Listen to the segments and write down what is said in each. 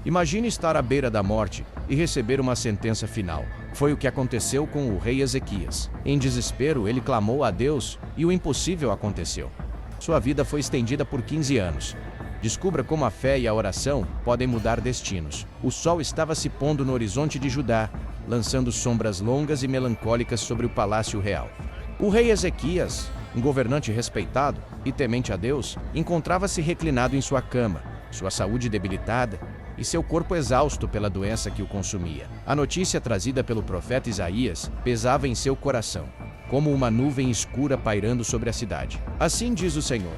Imagine estar à beira da morte e receber uma sentença final. Foi o que aconteceu com o rei Ezequias. Em desespero, ele clamou a Deus e o impossível aconteceu. Sua vida foi estendida por 15 anos. Descubra como a fé e a oração podem mudar destinos. O sol estava se pondo no horizonte de Judá, lançando sombras longas e melancólicas sobre o palácio real. O rei Ezequias, um governante respeitado e temente a Deus, encontrava-se reclinado em sua cama, sua saúde debilitada e seu corpo exausto pela doença que o consumia. A notícia trazida pelo profeta Isaías pesava em seu coração, como uma nuvem escura pairando sobre a cidade. Assim diz o Senhor: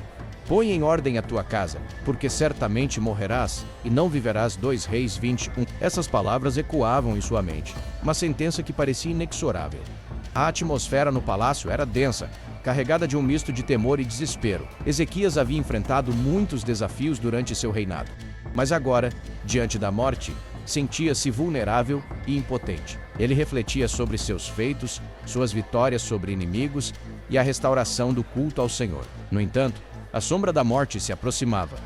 põe em ordem a tua casa, porque certamente morrerás e não viverás. 2 Reis 21. Essas palavras ecoavam em sua mente, uma sentença que parecia inexorável. A atmosfera no palácio era densa, carregada de um misto de temor e desespero. Ezequias havia enfrentado muitos desafios durante seu reinado, mas agora, diante da morte, sentia-se vulnerável e impotente. Ele refletia sobre seus feitos, suas vitórias sobre inimigos e a restauração do culto ao Senhor. No entanto, a sombra da morte se aproximava,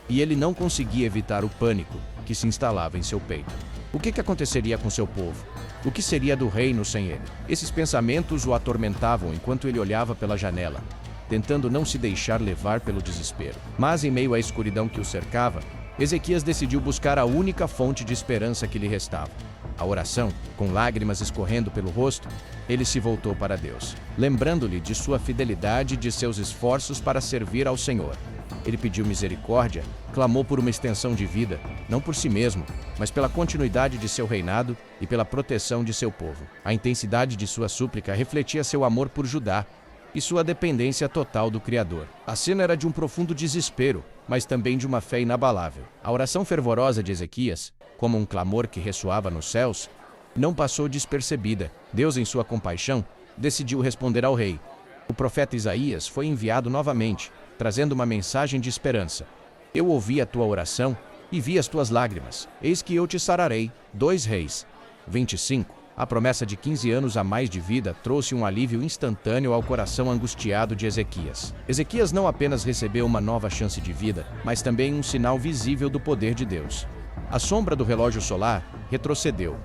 e ele não conseguia evitar o pânico que se instalava em seu peito. O que aconteceria com seu povo? O que seria do reino sem ele? Esses pensamentos o atormentavam enquanto ele olhava pela janela, tentando não se deixar levar pelo desespero. Mas em meio à escuridão que o cercava, Ezequias decidiu buscar a única fonte de esperança que lhe restava: a oração. Com lágrimas escorrendo pelo rosto, ele se voltou para Deus, lembrando-lhe de sua fidelidade e de seus esforços para servir ao Senhor. Ele pediu misericórdia, clamou por uma extensão de vida, não por si mesmo, mas pela continuidade de seu reinado e pela proteção de seu povo. A intensidade de sua súplica refletia seu amor por Judá e sua dependência total do Criador. A cena era de um profundo desespero, mas também de uma fé inabalável. A oração fervorosa de Ezequias, como um clamor que ressoava nos céus, não passou despercebida. Deus, em sua compaixão, decidiu responder ao rei. O profeta Isaías foi enviado novamente, trazendo uma mensagem de esperança. Eu ouvi a tua oração e vi as tuas lágrimas. Eis que eu te sararei. 2 Reis 25. A promessa de 15 anos a mais de vida trouxe um alívio instantâneo ao coração angustiado de Ezequias. Ezequias não apenas recebeu uma nova chance de vida, mas também um sinal visível do poder de Deus. A sombra do relógio solar retrocedeu,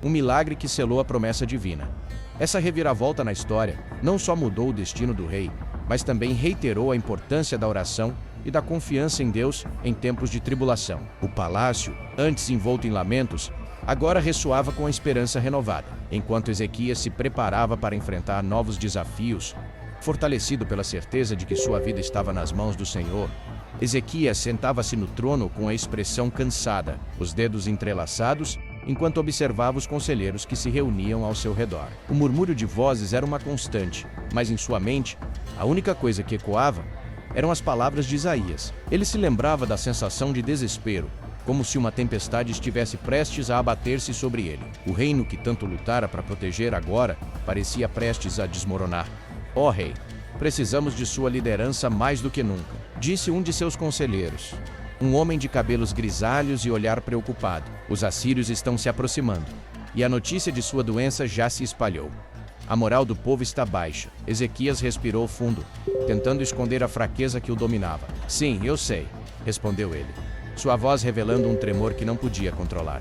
um milagre que selou a promessa divina. Essa reviravolta na história não só mudou o destino do rei, mas também reiterou a importância da oração e da confiança em Deus em tempos de tribulação. O palácio, antes envolto em lamentos, agora ressoava com a esperança renovada. Enquanto Ezequias se preparava para enfrentar novos desafios, fortalecido pela certeza de que sua vida estava nas mãos do Senhor, Ezequias sentava-se no trono com a expressão cansada, os dedos entrelaçados, enquanto observava os conselheiros que se reuniam ao seu redor. O murmúrio de vozes era uma constante, mas em sua mente, a única coisa que ecoava eram as palavras de Isaías. Ele se lembrava da sensação de desespero, como se uma tempestade estivesse prestes a abater-se sobre ele. O reino que tanto lutara para proteger agora parecia prestes a desmoronar. Ó rei, precisamos de sua liderança mais do que nunca, disse um de seus conselheiros, um homem de cabelos grisalhos e olhar preocupado. Os assírios estão se aproximando, e a notícia de sua doença já se espalhou. A moral do povo está baixa. Ezequias respirou fundo, tentando esconder a fraqueza que o dominava. Sim, eu sei, respondeu ele, sua voz revelando um tremor que não podia controlar.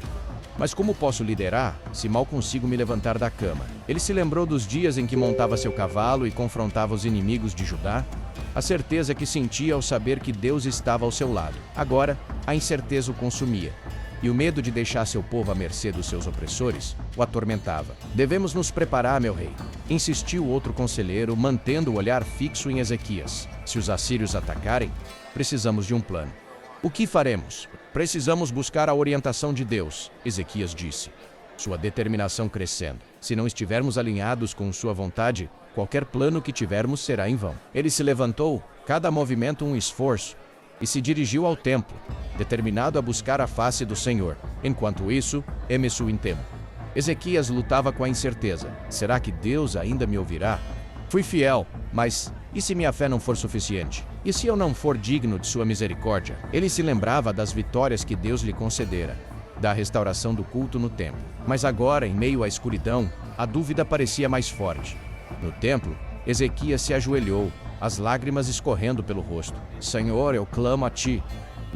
Mas como posso liderar se mal consigo me levantar da cama? Ele se lembrou dos dias em que montava seu cavalo e confrontava os inimigos de Judá, a certeza que sentia ao saber que Deus estava ao seu lado. Agora, a incerteza o consumia, e o medo de deixar seu povo à mercê dos seus opressores o atormentava. Devemos nos preparar, meu rei, insistiu outro conselheiro, mantendo o olhar fixo em Ezequias. Se os assírios atacarem, precisamos de um plano. O que faremos? Precisamos buscar a orientação de Deus, Ezequias disse, sua determinação crescendo. Se não estivermos alinhados com sua vontade, qualquer plano que tivermos será em vão. Ele se levantou, cada movimento um esforço, e se dirigiu ao templo, determinado a buscar a face do Senhor. Enquanto isso, emergiu em temo. Ezequias lutava com a incerteza. Será que Deus ainda me ouvirá? Fui fiel, mas e se minha fé não for suficiente? E se eu não for digno de sua misericórdia? Ele se lembrava das vitórias que Deus lhe concedera, da restauração do culto no templo. Mas agora, em meio à escuridão, a dúvida parecia mais forte. No templo, Ezequias se ajoelhou, as lágrimas escorrendo pelo rosto. Senhor, eu clamo a ti.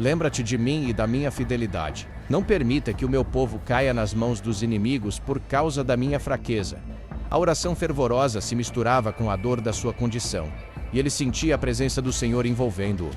lembra-te de mim e da minha fidelidade. Não permita que o meu povo caia nas mãos dos inimigos por causa da minha fraqueza. A oração fervorosa se misturava com a dor da sua condição, e ele sentia a presença do Senhor envolvendo-o,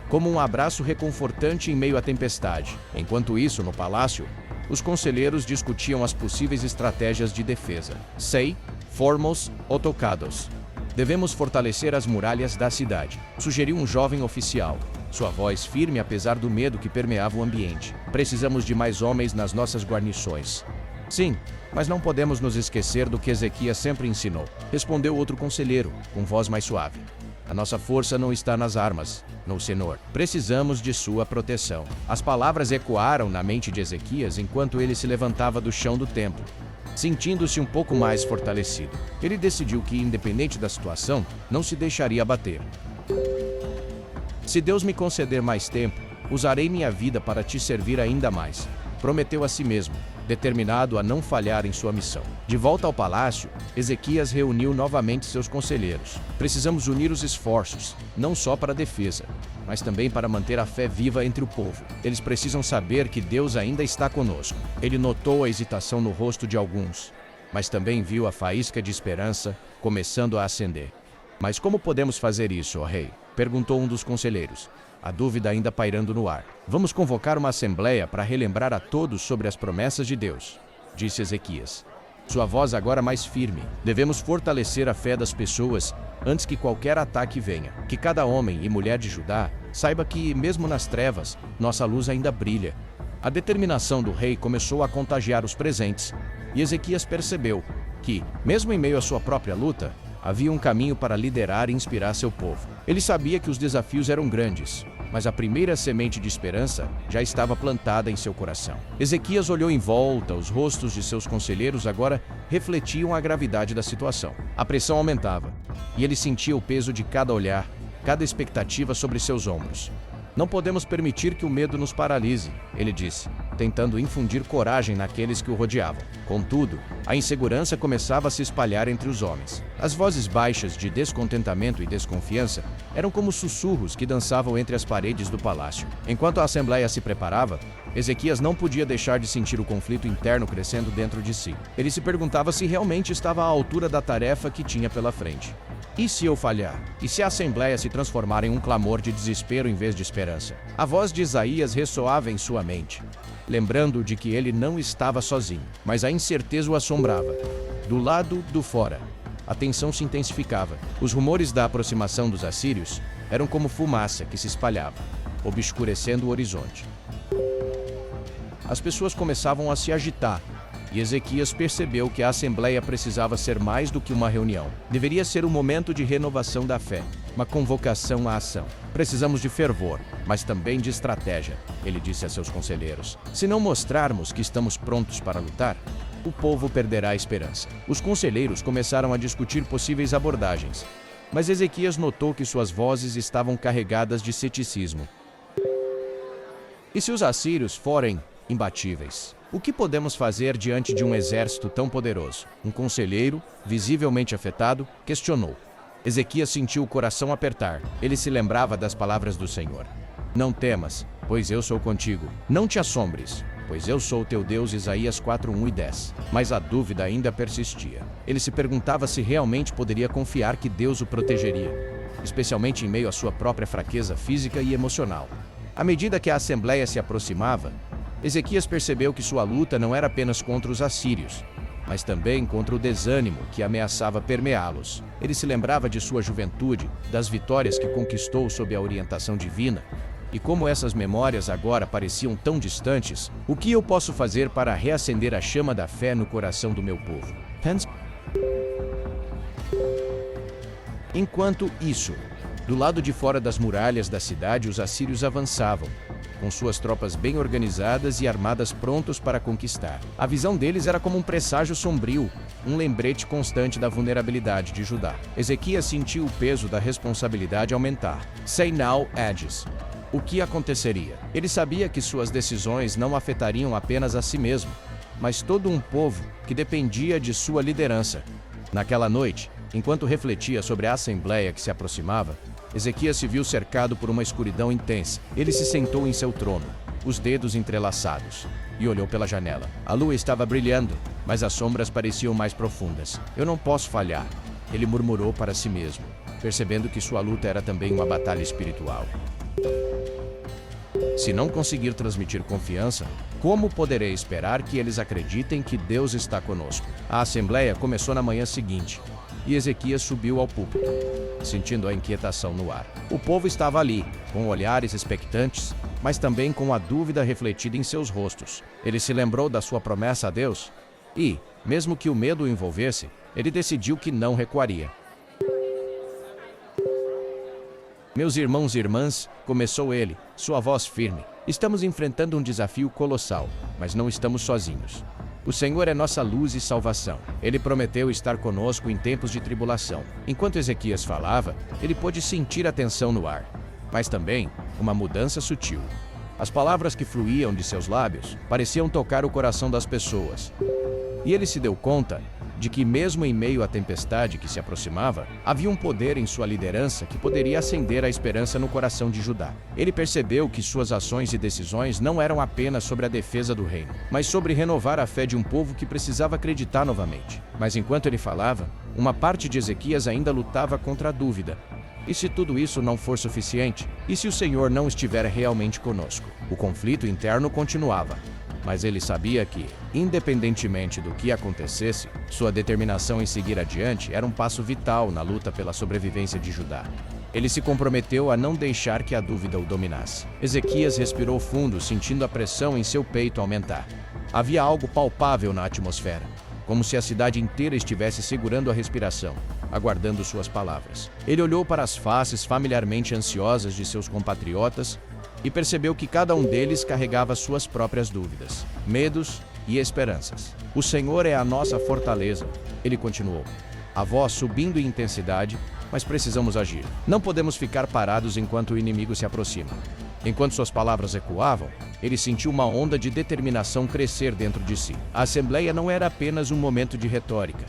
como um abraço reconfortante em meio à tempestade. Enquanto isso, no palácio, os conselheiros discutiam as possíveis estratégias de defesa. Sei, formos ou tocados. Devemos fortalecer as muralhas da cidade, sugeriu um jovem oficial, sua voz firme apesar do medo que permeava o ambiente. Precisamos de mais homens nas nossas guarnições. Sim, mas não podemos nos esquecer do que Ezequias sempre ensinou, respondeu outro conselheiro, com voz mais suave. A nossa força não está nas armas, no Senhor. Precisamos de sua proteção. As palavras ecoaram na mente de Ezequias enquanto ele se levantava do chão do templo, sentindo-se um pouco mais fortalecido. Ele decidiu que, independente da situação, não se deixaria abater. Se Deus me conceder mais tempo, usarei minha vida para te servir ainda mais, prometeu a si mesmo, determinado a não falhar em sua missão. De volta ao palácio, Ezequias reuniu novamente seus conselheiros. Precisamos unir os esforços, não só para a defesa, mas também para manter a fé viva entre o povo. Eles precisam saber que Deus ainda está conosco. Ele notou a hesitação no rosto de alguns, mas também viu a faísca de esperança começando a acender. Mas como podemos fazer isso, ó rei? Perguntou um dos conselheiros, a dúvida ainda pairando no ar. Vamos convocar uma assembleia para relembrar a todos sobre as promessas de Deus, disse Ezequias. Sua voz agora mais firme. Devemos fortalecer a fé das pessoas antes que qualquer ataque venha. Que cada homem e mulher de Judá saiba que, mesmo nas trevas, nossa luz ainda brilha. A determinação do rei começou a contagiar os presentes, e Ezequias percebeu que, mesmo em meio à sua própria luta, havia um caminho para liderar e inspirar seu povo. Ele sabia que os desafios eram grandes, mas a primeira semente de esperança já estava plantada em seu coração. Ezequias olhou em volta, os rostos de seus conselheiros agora refletiam a gravidade da situação. A pressão aumentava, e ele sentia o peso de cada olhar, cada expectativa sobre seus ombros. Não podemos permitir que o medo nos paralise, ele disse, tentando infundir coragem naqueles que o rodeavam. Contudo, a insegurança começava a se espalhar entre os homens. As vozes baixas de descontentamento e desconfiança eram como sussurros que dançavam entre as paredes do palácio. Enquanto a assembleia se preparava, Ezequias não podia deixar de sentir o conflito interno crescendo dentro de si. Ele se perguntava se realmente estava à altura da tarefa que tinha pela frente. E se eu falhar? E se a assembleia se transformar em um clamor de desespero em vez de esperança? A voz de Isaías ressoava em sua mente, lembrando de que ele não estava sozinho, mas a incerteza o assombrava. Do lado do fora, a tensão se intensificava. Os rumores da aproximação dos assírios eram como fumaça que se espalhava, obscurecendo o horizonte. As pessoas começavam a se agitar, e Ezequias percebeu que a assembleia precisava ser mais do que uma reunião. Deveria ser um momento de renovação da fé, uma convocação à ação. Precisamos de fervor, mas também de estratégia, ele disse a seus conselheiros. Se não mostrarmos que estamos prontos para lutar, o povo perderá a esperança. Os conselheiros começaram a discutir possíveis abordagens, mas Ezequias notou que suas vozes estavam carregadas de ceticismo. E se os assírios forem imbatíveis? O que podemos fazer diante de um exército tão poderoso? Um conselheiro, visivelmente afetado, questionou. Ezequias sentiu o coração apertar. Ele se lembrava das palavras do Senhor. Não temas, pois eu sou contigo. Não te assombres, pois eu sou teu Deus. Isaías 4:1 e 10. Mas a dúvida ainda persistia. Ele se perguntava se realmente poderia confiar que Deus o protegeria, especialmente em meio à sua própria fraqueza física e emocional. À medida que a assembleia se aproximava, Ezequias percebeu que sua luta não era apenas contra os assírios, mas também contra o desânimo que ameaçava permeá-los. Ele se lembrava de sua juventude, das vitórias que conquistou sob a orientação divina, e como essas memórias agora pareciam tão distantes. O que eu posso fazer para reacender a chama da fé no coração do meu povo? Enquanto isso, do lado de fora das muralhas da cidade, os assírios avançavam, com suas tropas bem organizadas e armadas prontos para conquistar. A visão deles era como um presságio sombrio, um lembrete constante da vulnerabilidade de Judá. Ezequias sentiu o peso da responsabilidade aumentar. Say now, Edges. O que aconteceria? Ele sabia que suas decisões não afetariam apenas a si mesmo, mas todo um povo que dependia de sua liderança. Naquela noite, enquanto refletia sobre a assembleia que se aproximava, Ezequias se viu cercado por uma escuridão intensa. Ele se sentou em seu trono, os dedos entrelaçados, e olhou pela janela. A lua estava brilhando, mas as sombras pareciam mais profundas. Eu não posso falhar, ele murmurou para si mesmo, percebendo que sua luta era também uma batalha espiritual. Se não conseguir transmitir confiança, como poderei esperar que eles acreditem que Deus está conosco? A assembleia começou na manhã seguinte, e Ezequias subiu ao púlpito, sentindo a inquietação no ar. O povo estava ali, com olhares expectantes, mas também com a dúvida refletida em seus rostos. Ele se lembrou da sua promessa a Deus e, mesmo que o medo o envolvesse, ele decidiu que não recuaria. Meus irmãos e irmãs, começou ele, sua voz firme. Estamos enfrentando um desafio colossal, mas não estamos sozinhos. O Senhor é nossa luz e salvação. Ele prometeu estar conosco em tempos de tribulação. Enquanto Ezequias falava, ele pôde sentir a tensão no ar, mas também uma mudança sutil. As palavras que fluíam de seus lábios pareciam tocar o coração das pessoas. E ele se deu conta de que, mesmo em meio à tempestade que se aproximava, havia um poder em sua liderança que poderia acender a esperança no coração de Judá. Ele percebeu que suas ações e decisões não eram apenas sobre a defesa do reino, mas sobre renovar a fé de um povo que precisava acreditar novamente. Mas enquanto ele falava, uma parte de Ezequias ainda lutava contra a dúvida. E se tudo isso não for suficiente? E se o Senhor não estiver realmente conosco? O conflito interno continuava. Mas ele sabia que, independentemente do que acontecesse, sua determinação em seguir adiante era um passo vital na luta pela sobrevivência de Judá. Ele se comprometeu a não deixar que a dúvida o dominasse. Ezequias respirou fundo, sentindo a pressão em seu peito aumentar. Havia algo palpável na atmosfera, como se a cidade inteira estivesse segurando a respiração, aguardando suas palavras. Ele olhou para as faces familiarmente ansiosas de seus compatriotas e percebeu que cada um deles carregava suas próprias dúvidas, medos e esperanças. O Senhor é a nossa fortaleza, ele continuou, a voz subindo em intensidade, mas precisamos agir. Não podemos ficar parados enquanto o inimigo se aproxima. Enquanto suas palavras ecoavam, ele sentiu uma onda de determinação crescer dentro de si. A assembleia não era apenas um momento de retórica,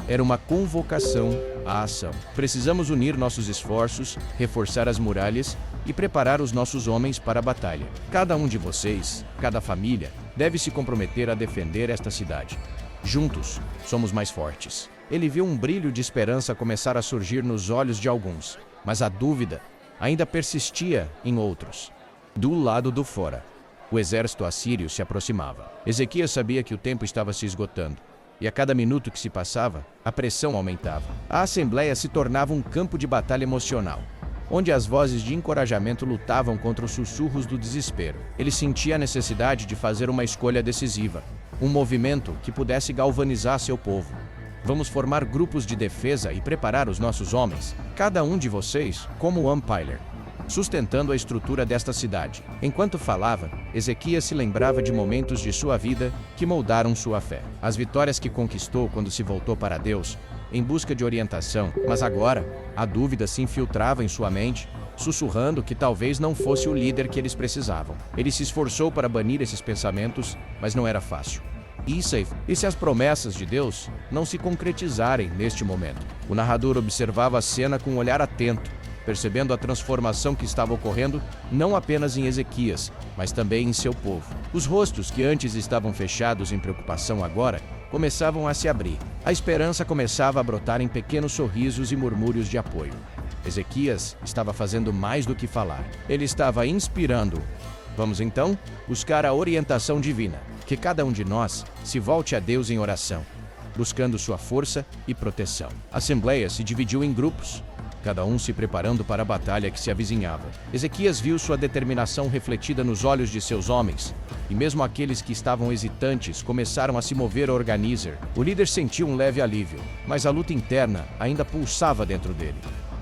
era uma convocação à ação. Precisamos unir nossos esforços, reforçar as muralhas e preparar os nossos homens para a batalha. Cada um de vocês, cada família, deve se comprometer a defender esta cidade. Juntos, somos mais fortes. Ele viu um brilho de esperança começar a surgir nos olhos de alguns, mas a dúvida ainda persistia em outros. Do lado do fora, o exército assírio se aproximava. Ezequias sabia que o tempo estava se esgotando, e a cada minuto que se passava, a pressão aumentava. A assembleia se tornava um campo de batalha emocional, onde as vozes de encorajamento lutavam contra os sussurros do desespero. Ele sentia a necessidade de fazer uma escolha decisiva, um movimento que pudesse galvanizar seu povo. Vamos formar grupos de defesa e preparar os nossos homens, cada um de vocês como umpire, sustentando a estrutura desta cidade. Enquanto falava, Ezequias se lembrava de momentos de sua vida que moldaram sua fé. As vitórias que conquistou quando se voltou para Deus, em busca de orientação, mas agora, a dúvida se infiltrava em sua mente, sussurrando que talvez não fosse o líder que eles precisavam. Ele se esforçou para banir esses pensamentos, mas não era fácil. E se as promessas de Deus não se concretizarem neste momento? O narrador observava a cena com um olhar atento, percebendo a transformação que estava ocorrendo não apenas em Ezequias, mas também em seu povo. Os rostos que antes estavam fechados em preocupação agora começavam a se abrir. A esperança começava a brotar em pequenos sorrisos e murmúrios de apoio. Ezequias estava fazendo mais do que falar. Ele estava inspirando. Vamos então buscar a orientação divina. Que cada um de nós se volte a Deus em oração, buscando sua força e proteção. A assembleia se dividiu em grupos, cada um se preparando para a batalha que se avizinhava. Ezequias viu sua determinação refletida nos olhos de seus homens, e mesmo aqueles que estavam hesitantes começaram a se mover a organizar. O líder sentiu um leve alívio, mas a luta interna ainda pulsava dentro dele.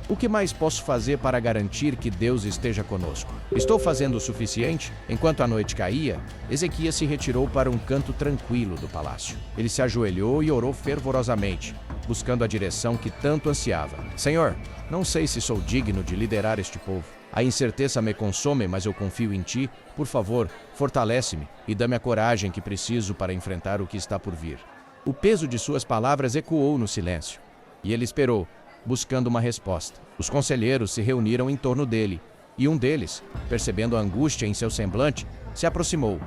O que mais posso fazer para garantir que Deus esteja conosco? Estou fazendo o suficiente? Enquanto a noite caía, Ezequias se retirou para um canto tranquilo do palácio. Ele se ajoelhou e orou fervorosamente, buscando a direção que tanto ansiava. Senhor, não sei se sou digno de liderar este povo. A incerteza me consome, mas eu confio em Ti. Por favor, fortalece-me e dá-me a coragem que preciso para enfrentar o que está por vir. O peso de suas palavras ecoou no silêncio, e ele esperou, buscando uma resposta. Os conselheiros se reuniram em torno dele, e um deles, percebendo a angústia em seu semblante, se aproximou.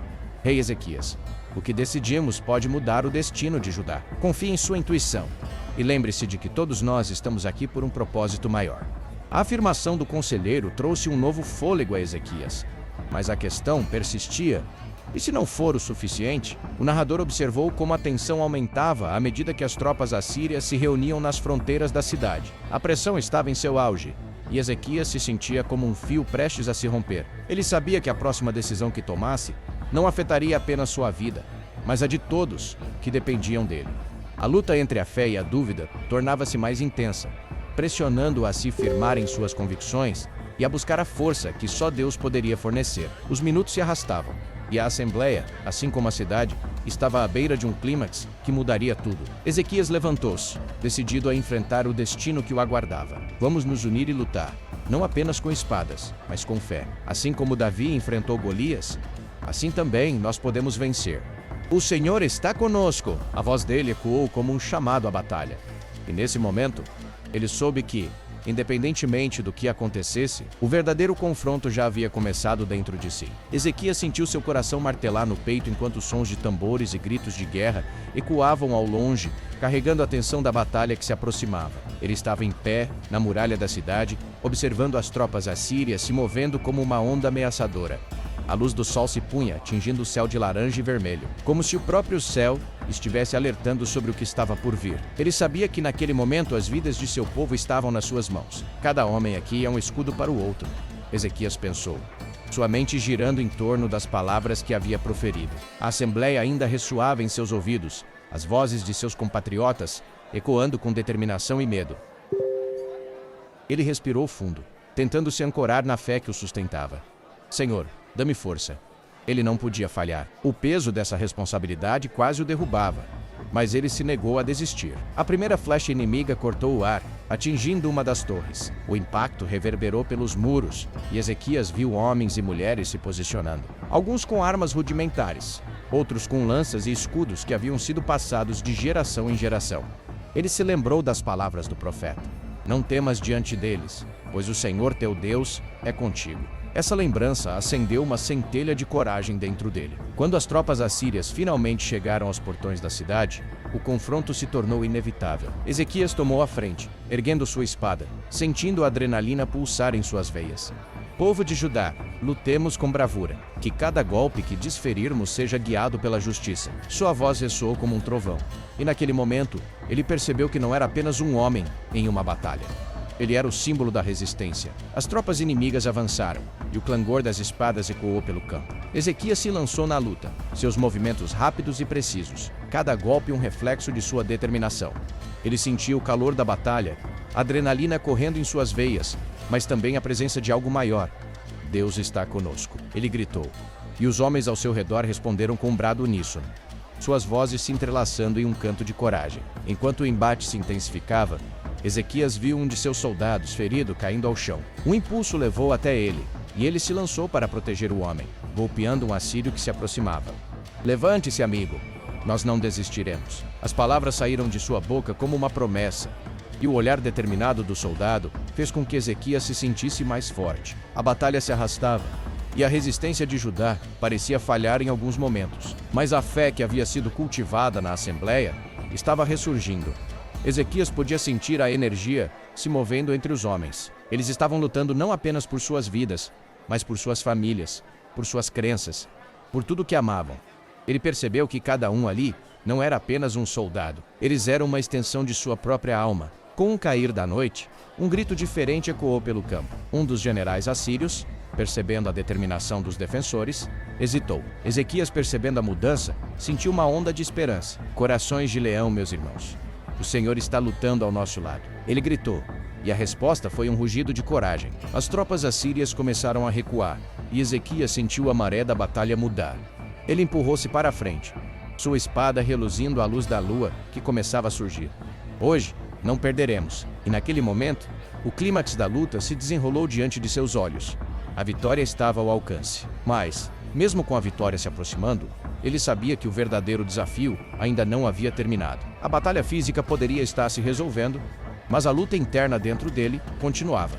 Rei Ezequias, o que decidimos pode mudar o destino de Judá. Confie em sua intuição, e lembre-se de que todos nós estamos aqui por um propósito maior. A afirmação do conselheiro trouxe um novo fôlego a Ezequias, mas a questão persistia. E se não for o suficiente, o narrador observou como a tensão aumentava à medida que as tropas assírias se reuniam nas fronteiras da cidade. A pressão estava em seu auge, e Ezequias se sentia como um fio prestes a se romper. Ele sabia que a próxima decisão que tomasse não afetaria apenas sua vida, mas a de todos que dependiam dele. A luta entre a fé e a dúvida tornava-se mais intensa, pressionando-o a se firmar em suas convicções e a buscar a força que só Deus poderia fornecer. Os minutos se arrastavam, e a Assembleia, assim como a cidade, estava à beira de um clímax que mudaria tudo. Ezequias levantou-se, decidido a enfrentar o destino que o aguardava. Vamos nos unir e lutar, não apenas com espadas, mas com fé. Assim como Davi enfrentou Golias, assim também nós podemos vencer. O Senhor está conosco! A voz dele ecoou como um chamado à batalha. E nesse momento, ele soube que, independentemente do que acontecesse, o verdadeiro confronto já havia começado dentro de si. Ezequias sentiu seu coração martelar no peito enquanto sons de tambores e gritos de guerra ecoavam ao longe, carregando a tensão da batalha que se aproximava. Ele estava em pé, na muralha da cidade, observando as tropas assírias se movendo como uma onda ameaçadora. A luz do sol se punha, tingindo o céu de laranja e vermelho, como se o próprio céu estivesse alertando sobre o que estava por vir. Ele sabia que naquele momento as vidas de seu povo estavam nas suas mãos. Cada homem aqui é um escudo para o outro, Ezequias pensou, sua mente girando em torno das palavras que havia proferido. A assembleia ainda ressoava em seus ouvidos, as vozes de seus compatriotas ecoando com determinação e medo. Ele respirou fundo, tentando se ancorar na fé que o sustentava. Senhor, dá-me força. Ele não podia falhar. O peso dessa responsabilidade quase o derrubava, mas ele se negou a desistir. A primeira flecha inimiga cortou o ar, atingindo uma das torres. O impacto reverberou pelos muros, e Ezequias viu homens e mulheres se posicionando. Alguns com armas rudimentares, outros com lanças e escudos que haviam sido passados de geração em geração. Ele se lembrou das palavras do profeta. Não temas diante deles, pois o Senhor teu Deus é contigo. Essa lembrança acendeu uma centelha de coragem dentro dele. Quando as tropas assírias finalmente chegaram aos portões da cidade, o confronto se tornou inevitável. Ezequias tomou a frente, erguendo sua espada, sentindo a adrenalina pulsar em suas veias. Povo de Judá, lutemos com bravura. Que cada golpe que desferirmos seja guiado pela justiça. Sua voz ressoou como um trovão. E naquele momento, ele percebeu que não era apenas um homem em uma batalha. Ele era o símbolo da resistência. As tropas inimigas avançaram, e o clangor das espadas ecoou pelo campo. Ezequias se lançou na luta, seus movimentos rápidos e precisos, cada golpe um reflexo de sua determinação. Ele sentia o calor da batalha, a adrenalina correndo em suas veias, mas também a presença de algo maior. Deus está conosco, ele gritou, e os homens ao seu redor responderam com um brado uníssono, suas vozes se entrelaçando em um canto de coragem. Enquanto o embate se intensificava, Ezequias viu um de seus soldados ferido caindo ao chão. Um impulso levou até ele, e ele se lançou para proteger o homem, golpeando um assírio que se aproximava. Levante-se, amigo. Nós não desistiremos. As palavras saíram de sua boca como uma promessa, e o olhar determinado do soldado fez com que Ezequias se sentisse mais forte. A batalha se arrastava, e a resistência de Judá parecia falhar em alguns momentos. Mas a fé que havia sido cultivada na Assembleia estava ressurgindo. Ezequias podia sentir a energia se movendo entre os homens. Eles estavam lutando não apenas por suas vidas, mas por suas famílias, por suas crenças, por tudo que amavam. Ele percebeu que cada um ali não era apenas um soldado. Eles eram uma extensão de sua própria alma. Com o cair da noite, um grito diferente ecoou pelo campo. Um dos generais assírios, percebendo a determinação dos defensores, hesitou. Ezequias, percebendo a mudança, sentiu uma onda de esperança. Corações de leão, meus irmãos. O Senhor está lutando ao nosso lado. Ele gritou, e a resposta foi um rugido de coragem. As tropas assírias começaram a recuar, e Ezequias sentiu a maré da batalha mudar. Ele empurrou-se para a frente, sua espada reluzindo à luz da lua que começava a surgir. Hoje, não perderemos. E naquele momento, o clímax da luta se desenrolou diante de seus olhos. A vitória estava ao alcance. Mas, mesmo com a vitória se aproximando, ele sabia que o verdadeiro desafio ainda não havia terminado. A batalha física poderia estar se resolvendo, Mas a luta interna dentro dele continuava.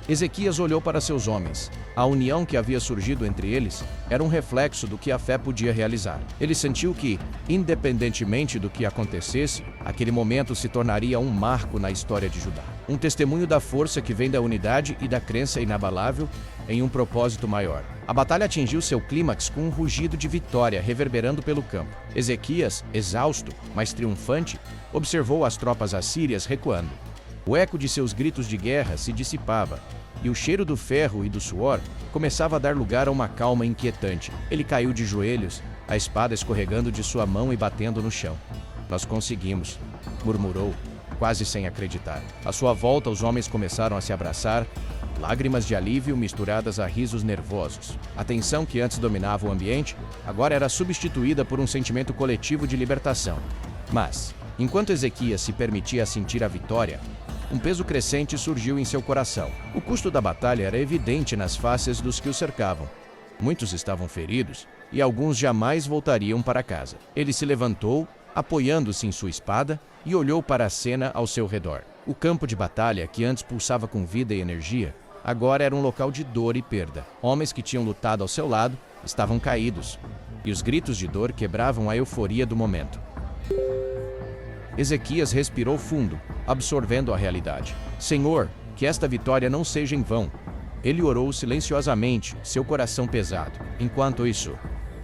Ezequias olhou para seus homens. A união que havia surgido entre eles era um reflexo do que a fé podia realizar. Ele sentiu que, independentemente do que acontecesse, aquele momento se tornaria um marco na história de Judá. Um testemunho da força que vem da unidade e da crença inabalável em um propósito maior. A batalha atingiu seu clímax com um rugido de vitória reverberando pelo campo. Ezequias, exausto, mas triunfante, observou as tropas assírias recuando. O eco de seus gritos de guerra se dissipava, e o cheiro do ferro e do suor começava a dar lugar a uma calma inquietante. Ele caiu de joelhos, a espada escorregando de sua mão e batendo no chão. "Nós conseguimos", murmurou, quase sem acreditar. À sua volta, os homens começaram a se abraçar, lágrimas de alívio misturadas a risos nervosos. A tensão que antes dominava o ambiente, agora era substituída por um sentimento coletivo de libertação. Mas, enquanto Ezequias se permitia sentir a vitória, um peso crescente surgiu em seu coração. O custo da batalha era evidente nas faces dos que o cercavam. Muitos estavam feridos e alguns jamais voltariam para casa. Ele se levantou, apoiando-se em sua espada, e olhou para a cena ao seu redor. O campo de batalha, que antes pulsava com vida e energia, agora era um local de dor e perda. Homens que tinham lutado ao seu lado estavam caídos, e os gritos de dor quebravam a euforia do momento. Ezequias respirou fundo, absorvendo a realidade. "Senhor, que esta vitória não seja em vão." Ele orou silenciosamente, seu coração pesado. Enquanto isso,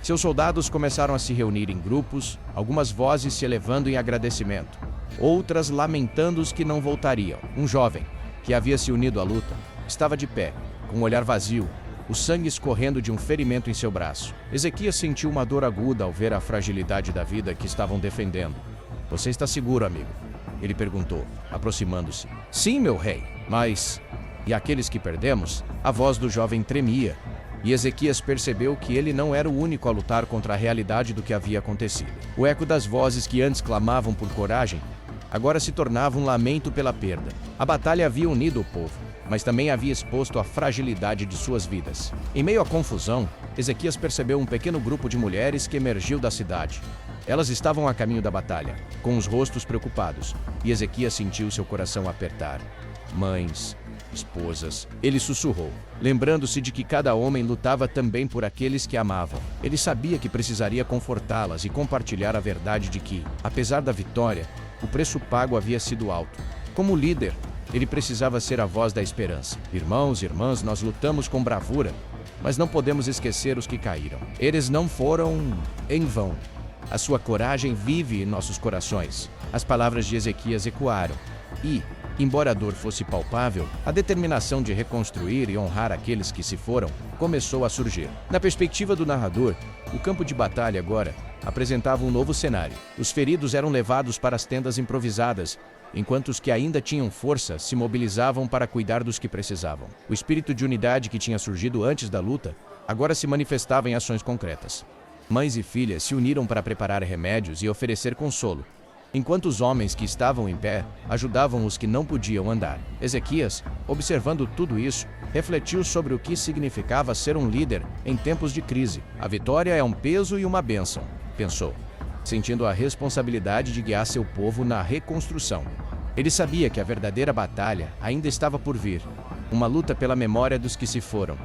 seus soldados começaram a se reunir em grupos, algumas vozes se elevando em agradecimento, outras lamentando os que não voltariam. Um jovem, que havia se unido à luta, estava de pé, com um olhar vazio, o sangue escorrendo de um ferimento em seu braço. Ezequias sentiu uma dor aguda ao ver a fragilidade da vida que estavam defendendo. "Você está seguro, amigo?" ele perguntou, aproximando-se. "Sim, meu rei, mas... e aqueles que perdemos?" A voz do jovem tremia, e Ezequias percebeu que ele não era o único a lutar contra a realidade do que havia acontecido. O eco das vozes que antes clamavam por coragem, agora se tornava um lamento pela perda. A batalha havia unido o povo, mas também havia exposto a fragilidade de suas vidas. Em meio à confusão, Ezequias percebeu um pequeno grupo de mulheres que emergiu da cidade. Elas estavam a caminho da batalha, com os rostos preocupados, e Ezequias sentiu seu coração apertar. Mães, esposas, ele sussurrou, lembrando-se de que cada homem lutava também por aqueles que amavam. Ele sabia que precisaria confortá-las e compartilhar a verdade de que, apesar da vitória, o preço pago havia sido alto. Como líder, ele precisava ser a voz da esperança. "Irmãos e irmãs, nós lutamos com bravura, mas não podemos esquecer os que caíram. Eles não foram em vão. A sua coragem vive em nossos corações." As palavras de Ezequias ecoaram, e, embora a dor fosse palpável, a determinação de reconstruir e honrar aqueles que se foram começou a surgir. Na perspectiva do narrador, o campo de batalha agora apresentava um novo cenário. Os feridos eram levados para as tendas improvisadas, enquanto os que ainda tinham força se mobilizavam para cuidar dos que precisavam. O espírito de unidade que tinha surgido antes da luta agora se manifestava em ações concretas. Mães e filhas se uniram para preparar remédios e oferecer consolo, enquanto os homens que estavam em pé ajudavam os que não podiam andar. Ezequias, observando tudo isso, refletiu sobre o que significava ser um líder em tempos de crise. "A vitória é um peso e uma bênção", pensou, sentindo a responsabilidade de guiar seu povo na reconstrução. Ele sabia que a verdadeira batalha ainda estava por vir, uma luta pela memória dos que se foram,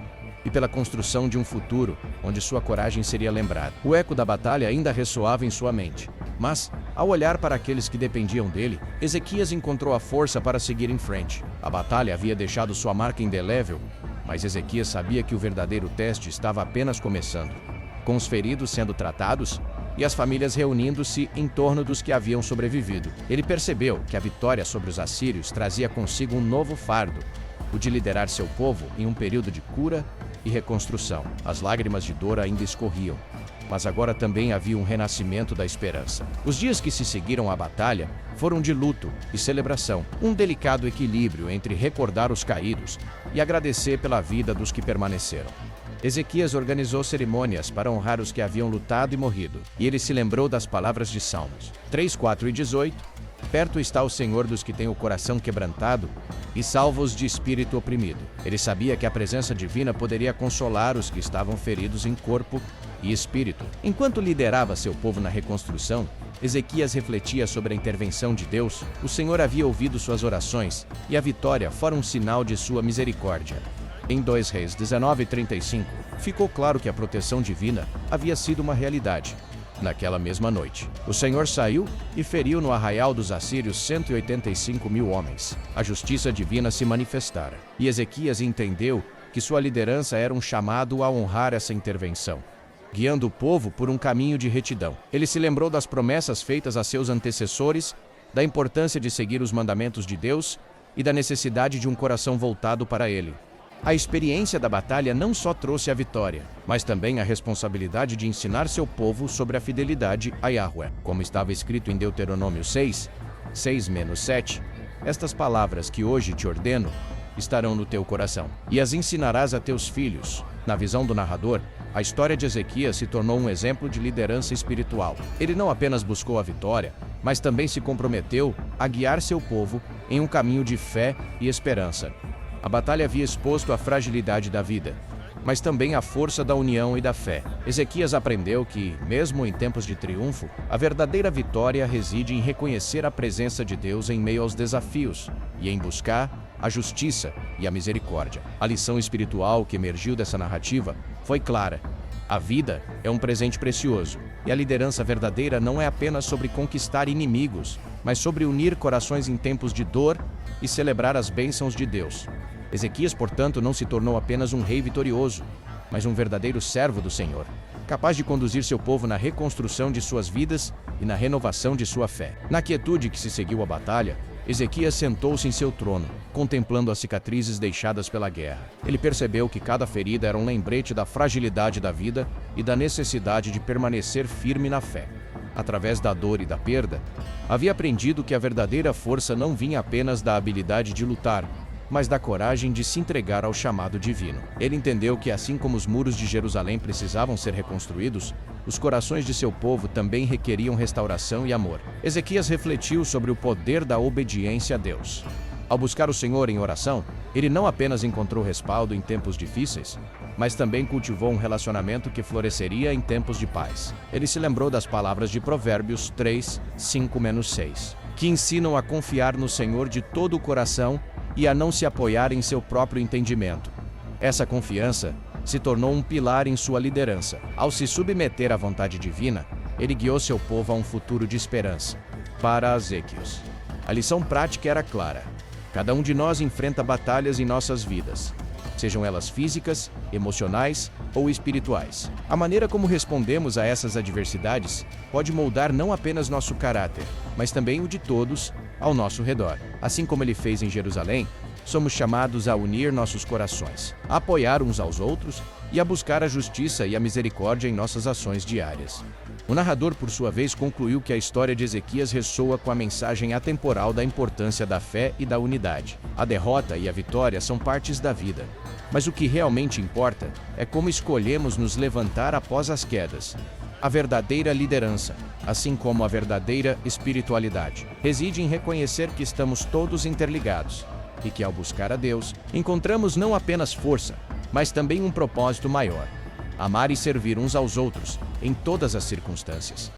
e pela construção de um futuro onde sua coragem seria lembrada. O eco da batalha ainda ressoava em sua mente, mas, ao olhar para aqueles que dependiam dele, Ezequias encontrou a força para seguir em frente. A batalha havia deixado sua marca indelével, mas Ezequias sabia que o verdadeiro teste estava apenas começando. Com os feridos sendo tratados e as famílias reunindo-se em torno dos que haviam sobrevivido, ele percebeu que a vitória sobre os assírios trazia consigo um novo fardo, o de liderar seu povo em um período de cura e reconstrução. As lágrimas de dor ainda escorriam, mas agora também havia um renascimento da esperança. Os dias que se seguiram à batalha foram de luto e celebração, um delicado equilíbrio entre recordar os caídos e agradecer pela vida dos que permaneceram. Ezequias organizou cerimônias para honrar os que haviam lutado e morrido, e ele se lembrou das palavras de Salmos 3, 4 e 18, "Perto está o Senhor dos que têm o coração quebrantado e salva-os de espírito oprimido." Ele sabia que a presença divina poderia consolar os que estavam feridos em corpo e espírito. Enquanto liderava seu povo na reconstrução, Ezequias refletia sobre a intervenção de Deus. O Senhor havia ouvido suas orações, e a vitória fora um sinal de sua misericórdia. Em 2 Reis 19:35, ficou claro que a proteção divina havia sido uma realidade. Naquela mesma noite, o Senhor saiu e feriu no arraial dos assírios 185.000 homens. A justiça divina se manifestara, e Ezequias entendeu que sua liderança era um chamado a honrar essa intervenção, guiando o povo por um caminho de retidão. Ele se lembrou das promessas feitas a seus antecessores, da importância de seguir os mandamentos de Deus e da necessidade de um coração voltado para Ele. A experiência da batalha não só trouxe a vitória, mas também a responsabilidade de ensinar seu povo sobre a fidelidade a Yahweh. Como estava escrito em Deuteronômio 6:7, estas palavras que hoje te ordeno estarão no teu coração, e as ensinarás a teus filhos. Na visão do narrador, a história de Ezequias se tornou um exemplo de liderança espiritual. Ele não apenas buscou a vitória, mas também se comprometeu a guiar seu povo em um caminho de fé e esperança. A batalha havia exposto a fragilidade da vida, mas também a força da união e da fé. Ezequias aprendeu que, mesmo em tempos de triunfo, a verdadeira vitória reside em reconhecer a presença de Deus em meio aos desafios e em buscar a justiça e a misericórdia. A lição espiritual que emergiu dessa narrativa foi clara. A vida é um presente precioso, e a liderança verdadeira não é apenas sobre conquistar inimigos, mas sobre unir corações em tempos de dor e celebrar as bênçãos de Deus. Ezequias, portanto, não se tornou apenas um rei vitorioso, mas um verdadeiro servo do Senhor, capaz de conduzir seu povo na reconstrução de suas vidas e na renovação de sua fé. Na quietude que se seguiu à batalha, Ezequias sentou-se em seu trono, contemplando as cicatrizes deixadas pela guerra. Ele percebeu que cada ferida era um lembrete da fragilidade da vida e da necessidade de permanecer firme na fé. Através da dor e da perda, havia aprendido que a verdadeira força não vinha apenas da habilidade de lutar, mas da coragem de se entregar ao chamado divino. Ele entendeu que, assim como os muros de Jerusalém precisavam ser reconstruídos, os corações de seu povo também requeriam restauração e amor. Ezequias refletiu sobre o poder da obediência a Deus. Ao buscar o Senhor em oração, ele não apenas encontrou respaldo em tempos difíceis, mas também cultivou um relacionamento que floresceria em tempos de paz. Ele se lembrou das palavras de Provérbios 3:5-6, que ensinam a confiar no Senhor de todo o coração e a não se apoiar em seu próprio entendimento. Essa confiança se tornou um pilar em sua liderança. Ao se submeter à vontade divina, ele guiou seu povo a um futuro de esperança. Para Ezequias, a lição prática era clara. Cada um de nós enfrenta batalhas em nossas vidas, sejam elas físicas, emocionais ou espirituais. A maneira como respondemos a essas adversidades pode moldar não apenas nosso caráter, mas também o de todos ao nosso redor. Assim como ele fez em Jerusalém, somos chamados a unir nossos corações, a apoiar uns aos outros e a buscar a justiça e a misericórdia em nossas ações diárias. O narrador, por sua vez, concluiu que a história de Ezequias ressoa com a mensagem atemporal da importância da fé e da unidade. A derrota e a vitória são partes da vida, mas o que realmente importa é como escolhemos nos levantar após as quedas. A verdadeira liderança, assim como a verdadeira espiritualidade, reside em reconhecer que estamos todos interligados e que, ao buscar a Deus, encontramos não apenas força, mas também um propósito maior: amar e servir uns aos outros em todas as circunstâncias.